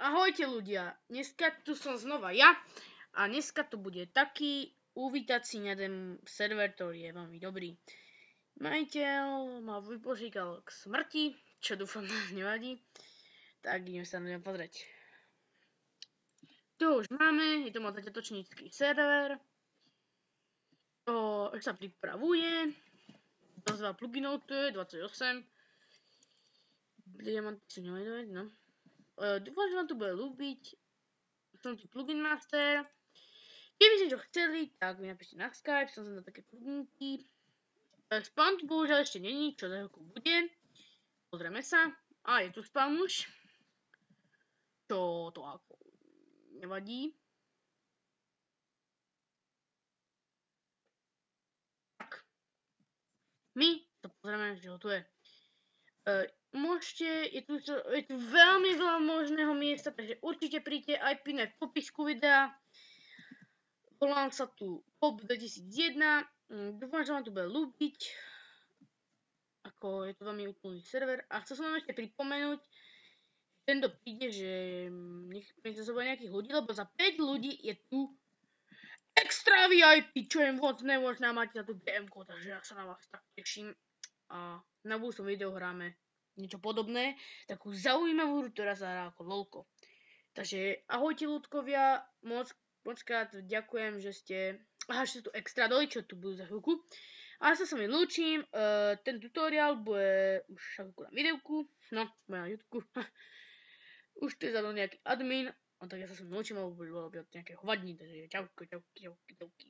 Ahojte ľudia, dneska tu som znova ja a dneska to bude taký uvítací na ten server, ktorý je veľmi dobrý. Majiteľ ma vypožíkal k smrti, čo dúfam nevadí, tak idem sa na ňa pozrieť. Tu už máme, je to môj začiatočnícky server, to sa pripravuje, dosť veľa pluginov tu je, 28, diamanty si nevedieť, no. Dúfam, že vám to bude ľúbiť. Som tu plugin master. Keby ste to chceli, tak mi napíšte na Skype, som na také pluginky. Spawn tu bohužiaľ ešte není, čo za chvíľku bude. Pozrieme sa. A je tu spawn už. Čo to ako nevadí. Tak. My to pozrieme, že ho tu je. Môžete, je tu veľmi veľa možného miesta, takže určite príďte aj pínať v popisku videa. Volám sa tu Pop 2001. Dúfam, že vám to bude ľúbiť. Ako je to veľmi úplný server. A chcel som vám ešte pripomenúť, tento príde, že nech sa zobrať nejakých ľudí, lebo za 5 ľudí je tu extra VIP, čo je moc nemožná, máte za tú BM-ku, takže ja sa na vás tak teším. A na budúcom videu hráme niečo podobné, takú zaujímavú hru, ktorá sa hrá ako LOLko. Takže ahojte ľudkovia, mockrát ďakujem, že ste tu extra doli, čo tu budú za chvíľku. A ja sa s vami lúčim, ten tutoriál bude už na videjku, no, bude na YouTube. Už tu je za mnou nejaký admin, tak ja sa s vami lúčim, alebo bude nejaké hovadní, takže čauky.